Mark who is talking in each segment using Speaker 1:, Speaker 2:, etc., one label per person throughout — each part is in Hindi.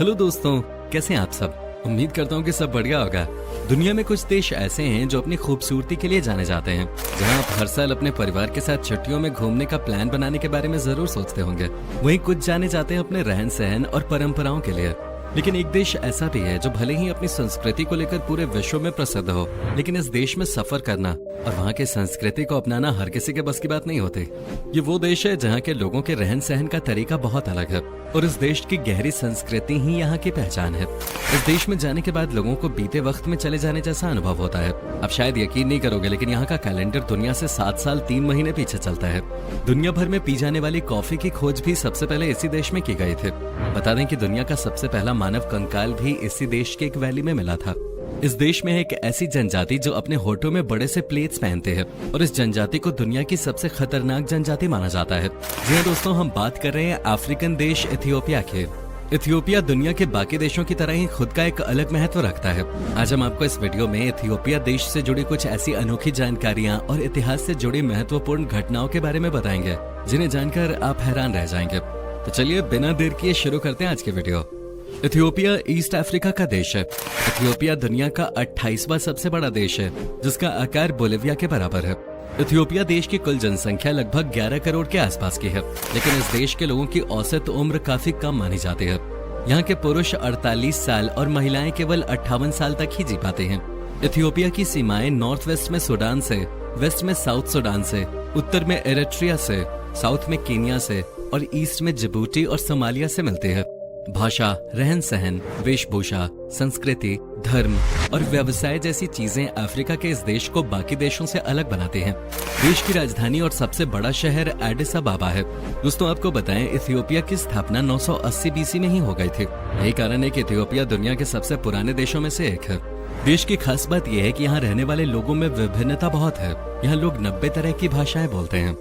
Speaker 1: हेलो दोस्तों, कैसे हैं आप सब। उम्मीद करता हूँ कि सब बढ़िया होगा। दुनिया में कुछ देश ऐसे हैं जो अपनी खूबसूरती के लिए जाने जाते हैं, जहाँ आप हर साल अपने परिवार के साथ छुट्टियों में घूमने का प्लान बनाने के बारे में जरूर सोचते होंगे। वहीं कुछ जाने जाते हैं अपने रहन सहन और परंपराओं के लिए। लेकिन एक देश ऐसा भी है जो भले ही अपनी संस्कृति को लेकर पूरे विश्व में प्रसिद्ध हो, लेकिन इस देश में सफर करना और वहाँ की संस्कृति को अपनाना हर किसी के बस की बात नहीं होती। ये वो देश है जहाँ के लोगों के रहन सहन का तरीका बहुत अलग है और इस देश की गहरी संस्कृति ही यहाँ की पहचान है। इस देश में जाने के बाद लोगों को बीते वक्त में चले जाने जैसा अनुभव होता है। आप शायद यकीन नहीं करोगे, लेकिन यहाँ का कैलेंडर दुनिया से 7 साल 3 महीने पीछे चलता है। दुनिया भर में पी जाने वाली कॉफी की खोज भी सबसे पहले इसी देश में की गई थी। बता दें कि दुनिया का सबसे पहला मानव कंकाल भी इसी देश के एक वैली में मिला था। इस देश में है एक ऐसी जनजाति जो अपने होठों में बड़े से प्लेट्स पहनते हैं और इस जनजाति को दुनिया की सबसे खतरनाक जनजाति माना जाता है। जी हाँ दोस्तों, हम बात कर रहे हैं अफ्रीकन देश इथियोपिया के। इथियोपिया दुनिया के बाकी देशों की तरह ही खुद का एक अलग महत्व रखता है। आज हम आपको इस वीडियो में इथियोपिया देश से जुड़ी कुछ ऐसी अनोखी जानकारियां और इतिहास से जुड़ी महत्वपूर्ण घटनाओं के बारे में बताएंगे, जिन्हें जानकर आप हैरान रह जाएंगे। तो चलिए बिना देर किए शुरू करते हैं आज के वीडियो। इथियोपिया ईस्ट अफ्रीका का देश है। इथियोपिया दुनिया का 28वां सबसे बड़ा देश है, जिसका आकार बोलिविया के बराबर है। इथियोपिया देश की कुल जनसंख्या लगभग 11 करोड़ के आसपास की है, लेकिन इस देश के लोगों की औसत उम्र काफी कम मानी जाती है। यहाँ के पुरुष 48 साल और महिलाएं केवल 58 साल तक ही जी पाते हैं। इथियोपिया की सीमाएं नॉर्थ वेस्ट में सूडान से, वेस्ट में साउथ सूडान से, उत्तर में एरिट्रिया से, साउथ में केन्या से और ईस्ट में जिबूटी और सोमालिया से मिलती है। भाषा, रहन सहन, वेशभूषा, संस्कृति, धर्म और व्यवसाय जैसी चीजें अफ्रीका के इस देश को बाकी देशों से अलग बनाते हैं। देश की राजधानी और सबसे बड़ा शहर एडिस अबाबा है। दोस्तों आपको बताएं, इथियोपिया की स्थापना 980 बीसी में ही हो गई थी। यही कारण है कि इथियोपिया दुनिया के सबसे पुराने देशों में से एक है। देश की खास बात यह है कि यहाँ रहने वाले लोगों में विभिन्नता बहुत है। यहाँ लोग 90 तरह की भाषाएं बोलते हैं।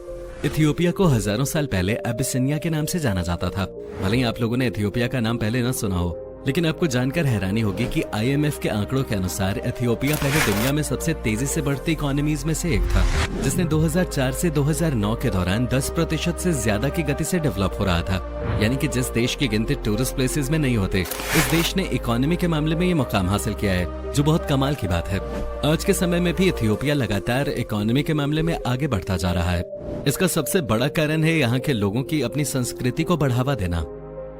Speaker 1: इथियोपिया को हजारों साल पहले एबिसिनिया के नाम से जाना जाता था। भले ही आप लोगों ने इथियोपिया का नाम पहले न सुना हो, लेकिन आपको जानकर हैरानी होगी कि IMF के आंकड़ों के अनुसार इथियोपिया पहले दुनिया में सबसे तेजी से बढ़ती इकोनॉमीज में से एक था, जिसने 2004 से 2009 के दौरान 10% से ज्यादा की गति से डेवलप हो रहा था। यानी कि जिस देश की गिनती टूरिस्ट प्लेसेस में नहीं होते, इस देश ने इकोनॉमी के मामले में ये मुकाम हासिल किया है, जो बहुत कमाल की बात है। आज के समय में भी इथियोपिया लगातार इकोनॉमी के मामले में आगे बढ़ता जा रहा है। इसका सबसे बड़ा कारण है यहाँ के लोगों की अपनी संस्कृति को बढ़ावा देना।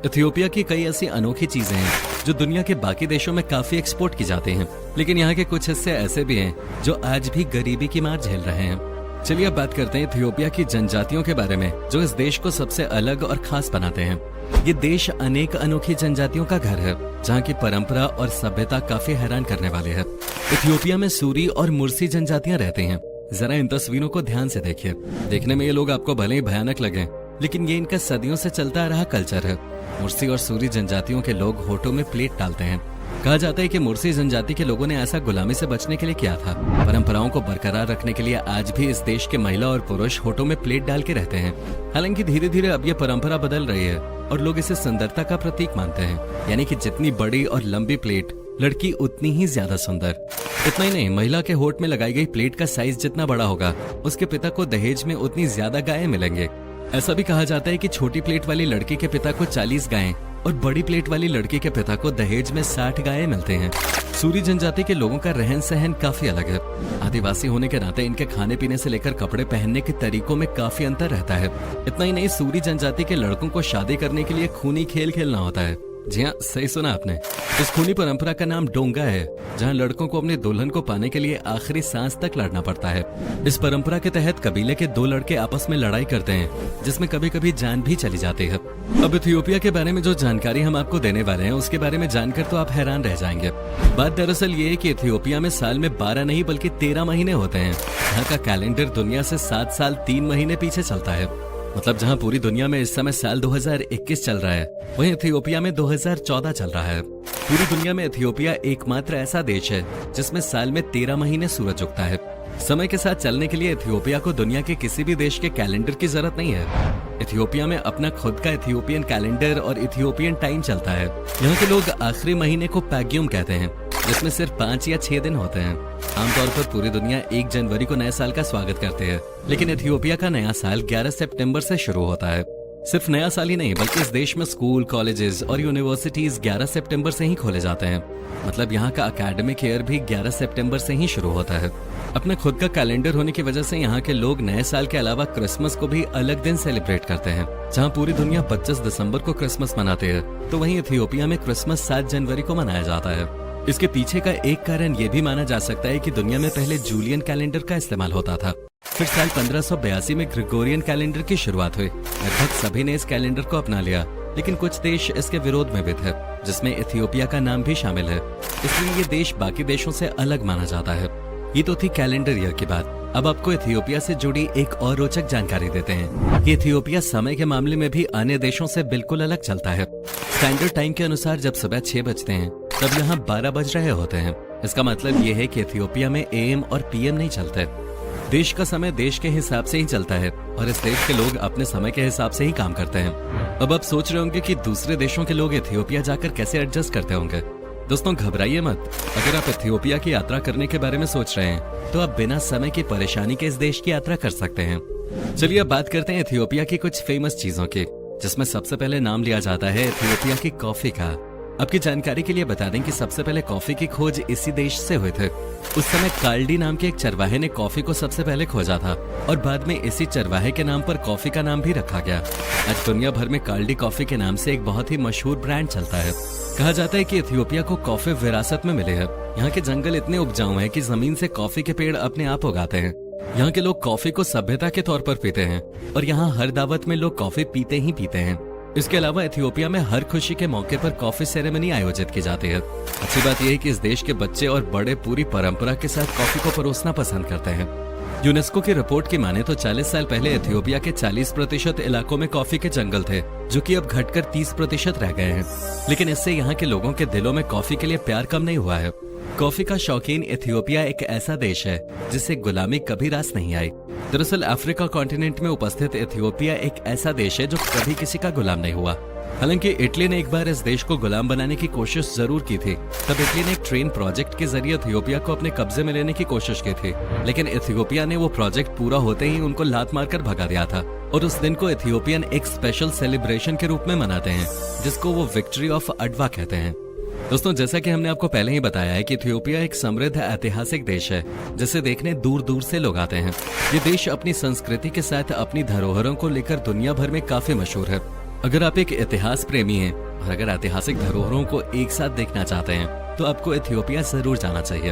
Speaker 1: इथियोपिया की कई ऐसी अनोखी चीजें हैं जो दुनिया के बाकी देशों में काफी एक्सपोर्ट की जाती हैं, लेकिन यहाँ के कुछ हिस्से ऐसे भी हैं जो आज भी गरीबी की मार झेल रहे हैं। चलिए अब बात करते हैं इथियोपिया की जनजातियों के बारे में, जो इस देश को सबसे अलग और खास बनाते हैं। ये देश अनेक अनोखी जनजातियों का घर है, जहाँ की परंपरा और सभ्यता काफी हैरान करने वाले है। इथियोपिया में सूरी और मुर्सी जनजातियां रहती हैं। जरा इन तस्वीरों को ध्यान से देखिए। देखने में ये लोग आपको भले ही भयानक लगे, लेकिन ये इनका सदियों से चलता आ रहा कल्चर है। मुर्सी और सूरी जनजातियों के लोग होठों में प्लेट डालते हैं। कहा जाता है कि मुर्सी जनजाति के लोगों ने ऐसा गुलामी से बचने के लिए किया था। परंपराओं को बरकरार रखने के लिए आज भी इस देश के महिला और पुरुष होठों में प्लेट डाल के रहते हैं। हालांकि धीरे धीरे अब ये परंपरा बदल रही है और लोग इसे सुंदरता का प्रतीक मानते हैं। यानी कि जितनी बड़ी और लंबी प्लेट, लड़की उतनी ही ज्यादा सुंदर। इतना ही नहीं, महिला के होठ में लगाई गई प्लेट का साइज जितना बड़ा होगा, उसके पिता को दहेज में उतनी ज्यादा गायें मिलेंगे। ऐसा भी कहा जाता है कि छोटी प्लेट वाली लड़की के पिता को 40 गायें और बड़ी प्लेट वाली लड़की के पिता को दहेज में 60 गायें मिलते हैं। सूरी जनजाति के लोगों का रहन सहन काफी अलग है। आदिवासी होने के नाते इनके खाने पीने से लेकर कपड़े पहनने के तरीकों में काफी अंतर रहता है। इतना ही नहीं, सूरी जनजाति के लड़कों को शादी करने के लिए खूनी खेल खेलना होता है। जी हाँ, सही सुना आपने। इस खूनी परंपरा का नाम डोंगा है, जहाँ लड़कों को अपने दुल्हन को पाने के लिए आखिरी सांस तक लड़ना पड़ता है। इस परंपरा के तहत कबीले के 2 लड़के आपस में लड़ाई करते हैं, जिसमें कभी कभी जान भी चली जाती है। अब इथियोपिया के बारे में जो जानकारी हम आपको देने वाले हैं, उसके बारे में जानकर तो आप हैरान रह जाएंगे। बात दरअसल ये है कि इथियोपिया में साल में 12 नहीं बल्कि 13 महीने होते हैं। यहाँ का कैलेंडर दुनिया से 7 साल 3 महीने पीछे चलता है। मतलब जहाँ पूरी दुनिया में इस समय साल 2021 चल रहा है, वहीं इथियोपिया में 2014 चल रहा है। पूरी दुनिया में इथियोपिया एकमात्र ऐसा देश है जिसमें साल में 13 महीने सूरज उगता है। समय के साथ चलने के लिए इथियोपिया को दुनिया के किसी भी देश के कैलेंडर की जरूरत नहीं है। इथियोपिया में अपना खुद का इथियोपियन कैलेंडर और इथियोपियन टाइम चलता है। यहाँ के लोग आखिरी महीने को पैग्यूम कहते हैं, जिसमें सिर्फ 5 या 6 दिन होते हैं। आमतौर पर पूरी दुनिया 1 जनवरी को नए साल का स्वागत करते हैं, लेकिन इथियोपिया का नया साल 11 सितंबर से शुरू होता है। सिर्फ नया साल ही नहीं बल्कि इस देश में स्कूल, कॉलेजेस और यूनिवर्सिटीज 11 सितंबर से ही खोले जाते हैं। मतलब यहाँ का एकेडमिक ईयर भी 11 सितंबर से ही शुरू होता है। अपने खुद का कैलेंडर होने की वजह से यहाँ के लोग नए साल के अलावा क्रिसमस को भी अलग दिन सेलिब्रेट करते हैं। जहाँ पूरी दुनिया 25 दिसंबर को क्रिसमस मनाती है, तो वहीं इथियोपिया में क्रिसमस 7 जनवरी को मनाया जाता है। इसके पीछे का एक कारण ये भी माना जा सकता है कि दुनिया में पहले जूलियन कैलेंडर का इस्तेमाल होता था। फिर साल 1582 में ग्रेगोरियन कैलेंडर की शुरुआत हुई। लगभग सभी ने इस कैलेंडर को अपना लिया, लेकिन कुछ देश इसके विरोध में भी थे, जिसमें इथियोपिया का नाम भी शामिल है। इसलिए ये देश बाकी देशों से अलग माना जाता है। ये तो थी कैलेंडर ईयर की बात। अब आपको इथियोपिया से जुड़ी एक और रोचक जानकारी देते हैं कि इथियोपिया समय के मामले में भी अन्य देशों से बिल्कुल अलग चलता है। स्टैंडर्ड टाइम के अनुसार जब सुबह 6 बजते हैं तब यहाँ 12 बज रहे होते हैं। इसका मतलब ये है कि इथियोपिया में AM और PM नहीं चलते। देश का समय देश के हिसाब से ही चलता है और इस देश के लोग अपने समय के हिसाब से ही काम करते हैं। अब आप सोच रहे होंगे कि दूसरे देशों के लोग इथियोपिया जाकर कैसे एडजस्ट करते होंगे। दोस्तों घबराइए मत। अगर आप इथियोपिया की यात्रा करने के बारे में सोच रहे हैं तो आप बिना समय की परेशानी के इस देश की यात्रा कर सकते हैं। चलिए अब बात करते हैं इथियोपिया की कुछ फेमस चीजों की, जिसमें सबसे पहले नाम लिया जाता है इथियोपिया की कॉफी का। आपकी जानकारी के लिए बता दें कि सबसे पहले कॉफी की खोज इसी देश से हुई थी। उस समय काल्डी नाम के एक चरवाहे ने कॉफी को सबसे पहले खोजा था और बाद में इसी चरवाहे के नाम पर कॉफी का नाम भी रखा गया। आज दुनिया भर में काल्डी कॉफी के नाम से एक बहुत ही मशहूर ब्रांड चलता है। कहा जाता है कि इथियोपिया को कॉफी विरासत में मिले है। यहाँ के जंगल इतने उपजाऊ हैं कि जमीन से कॉफी के पेड़ अपने आप उगाते हैं। यहाँ के लोग कॉफी को सभ्यता के तौर पर पीते हैं और यहाँ हर दावत में लोग कॉफी पीते ही पीते हैं। इसके अलावा इथियोपिया में हर खुशी के मौके पर कॉफी सेरेमनी आयोजित की जाती है। अच्छी बात यह है कि इस देश के बच्चे और बड़े पूरी परंपरा के साथ कॉफी को परोसना पसंद करते हैं। यूनेस्को की रिपोर्ट की माने तो 40 साल पहले इथियोपिया के 40% इलाकों में कॉफी के जंगल थे, जो कि अब घटकर 30% रह गए हैं। लेकिन इससे यहाँ के लोगों के दिलों में कॉफी के लिए प्यार कम नहीं हुआ है। कॉफी का शौकीन इथियोपिया एक ऐसा देश है जिससे गुलामी कभी रास नहीं आई। दरअसल अफ्रीका कॉन्टिनेंट में उपस्थित इथियोपिया एक ऐसा देश है जो कभी किसी का गुलाम नहीं हुआ। हालांकि इटली ने एक बार इस देश को गुलाम बनाने की कोशिश जरूर की थी। तब इटली ने एक ट्रेन प्रोजेक्ट के जरिए इथियोपिया को अपने कब्जे में लेने की कोशिश की थी, लेकिन इथियोपिया ने वो प्रोजेक्ट पूरा होते ही उनको लात मारकर भगा दिया था। और उस दिन को इथियोपियन एक स्पेशल सेलिब्रेशन के रूप में मनाते हैं, जिसको वो विक्ट्री ऑफ अडवा कहते हैं। दोस्तों जैसा कि हमने आपको पहले ही बताया है कि इथियोपिया एक समृद्ध ऐतिहासिक देश है, जिसे देखने दूर दूर से लोग आते हैं। ये देश अपनी संस्कृति के साथ अपनी धरोहरों को लेकर दुनिया भर में काफी मशहूर है। अगर आप एक इतिहास प्रेमी हैं और अगर ऐतिहासिक धरोहरों को एक साथ देखना चाहते हैं तो आपको इथियोपिया जरूर जाना चाहिए।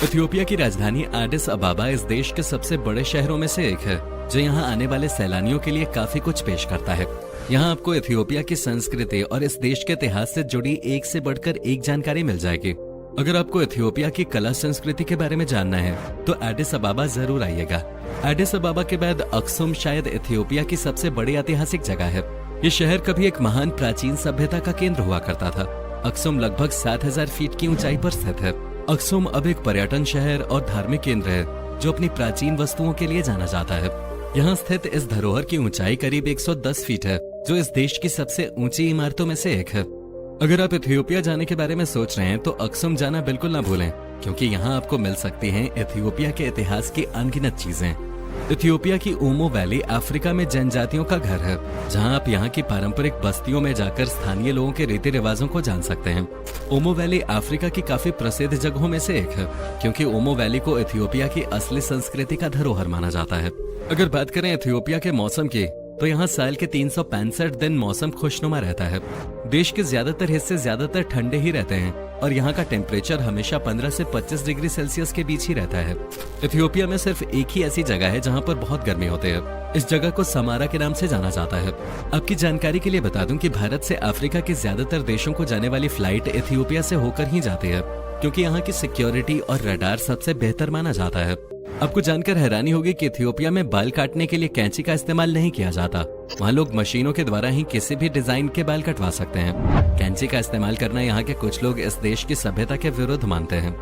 Speaker 1: इथियोपिया की राजधानी एडिस अबाबा इस देश के सबसे बड़े शहरों में से एक है, जो यहाँ आने वाले सैलानियों के लिए काफी कुछ पेश करता है। यहाँ आपको इथियोपिया की संस्कृति और इस देश के इतिहास से जुड़ी एक से बढ़कर एक जानकारी मिल जाएगी। अगर आपको इथियोपिया की कला संस्कृति के बारे में जानना है तो एडिस अबाबा जरूर आइएगा। एडिस अबाबा के बाद अक्सुम शायद इथियोपिया की सबसे बड़ी ऐतिहासिक जगह है। ये शहर कभी एक महान प्राचीन सभ्यता का केंद्र हुआ करता था। अक्सुम लगभग 7000 फीट की ऊंचाई पर स्थित है। अक्सुम अब एक पर्यटन शहर और धार्मिक केंद्र है, जो अपनी प्राचीन वस्तुओं के लिए जाना जाता है। यहाँ स्थित इस धरोहर की ऊंचाई करीब 110 फीट है, जो इस देश की सबसे ऊंची इमारतों में से एक है। अगर आप इथियोपिया जाने के बारे में सोच रहे हैं तो अक्सुम जाना बिल्कुल ना भूलें, क्योंकि यहाँ आपको मिल सकती हैं इथियोपिया के इतिहास की अनगिनत चीजें। इथियोपिया की ओमो वैली अफ्रीका में जनजातियों का घर है, जहां आप यहां की पारंपरिक बस्तियों में जाकर स्थानीय लोगों के रीति रिवाजों को जान सकते हैं। ओमो वैली अफ्रीका की काफी प्रसिद्ध जगहों में से एक है, क्योंकि ओमो वैली को इथियोपिया की असली संस्कृति का धरोहर माना जाता है। अगर बात करें इथियोपिया के मौसम की, तो यहाँ साल के 365 दिन मौसम खुशनुमा रहता है। देश के ज्यादातर हिस्से ज्यादातर ठंडे ही रहते हैं और यहाँ का टेम्परेचर हमेशा 15 से 25 डिग्री सेल्सियस के बीच ही रहता है। इथियोपिया में सिर्फ एक ही ऐसी जगह है जहाँ पर बहुत गर्मी होती है। इस जगह को समारा के नाम से जाना जाता है। आपकी जानकारी के लिए बता दूं कि भारत से अफ्रीका के ज्यादातर देशों को जाने वाली फ्लाइट इथियोपिया से होकर ही जाती है, क्योंकि यहाँ की सिक्योरिटी और रडार सबसे बेहतर माना जाता है। आपको जानकर हैरानी होगी कि इथियोपिया में बाल काटने के लिए कैंची का इस्तेमाल नहीं किया जाता। वहाँ लोग मशीनों के द्वारा ही किसी भी डिजाइन के बाल कटवा सकते हैं। कैंची का इस्तेमाल करना यहाँ के कुछ लोग इस देश की सभ्यता के विरुद्ध मानते हैं।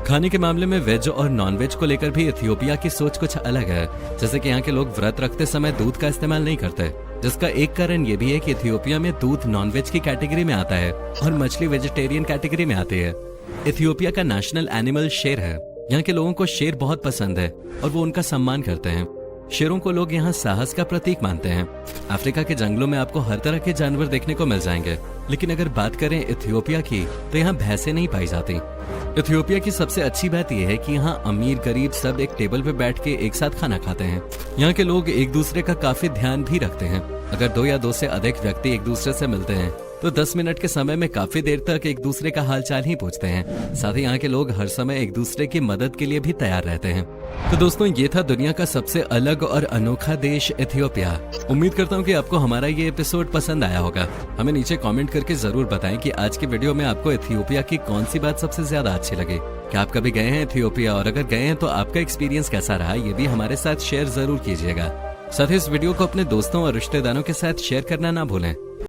Speaker 1: खाने के मामले में वेज और नॉन वेज को लेकर भी इथियोपिया की सोच कुछ अलग है। जैसे कि यहाँ के लोग व्रत रखते समय दूध का इस्तेमाल नहीं करते, जिसका एक कारण ये भी है कि इथियोपिया में दूध नॉन वेज की कैटेगरी में आता है और मछली वेजिटेरियन कैटेगरी में आती है। इथियोपिया का नेशनल एनिमल शेर है। यहाँ के लोगों को शेर बहुत पसंद है और वो उनका सम्मान करते हैं। शेरों को लोग यहाँ साहस का प्रतीक मानते हैं। अफ्रीका के जंगलों में आपको हर तरह के जानवर देखने को मिल जाएंगे, लेकिन अगर बात करें इथियोपिया की तो यहाँ भैंसें नहीं पाई जाती। इथियोपिया की सबसे अच्छी बात यह है कि यहाँ अमीर गरीब सब एक टेबल पे बैठ के एक साथ खाना खाते हैं। यहाँ के लोग एक दूसरे का काफी ध्यान भी रखते हैं। अगर 2 या 2 से अधिक व्यक्ति एक दूसरे से मिलते हैं तो 10 मिनट के समय में काफी देर तक एक दूसरे का हालचाल ही पूछते हैं। साथ ही यहाँ के लोग हर समय एक दूसरे की मदद के लिए भी तैयार रहते हैं। तो दोस्तों, ये था दुनिया का सबसे अलग और अनोखा देश इथियोपिया। उम्मीद करता हूँ कि आपको हमारा ये एपिसोड पसंद आया होगा। हमें नीचे कमेंट करके जरूर बताएं कि आज की वीडियो में आपको इथियोपिया की कौन सी बात सबसे ज्यादा अच्छी लगी। क्या आप कभी गए हैं इथियोपिया, और अगर गए हैं तो आपका एक्सपीरियंस कैसा रहा, ये भी हमारे साथ शेयर जरूर कीजिएगा। साथ ही इस वीडियो को अपने दोस्तों और रिश्तेदारों के साथ शेयर करना ना भूलें।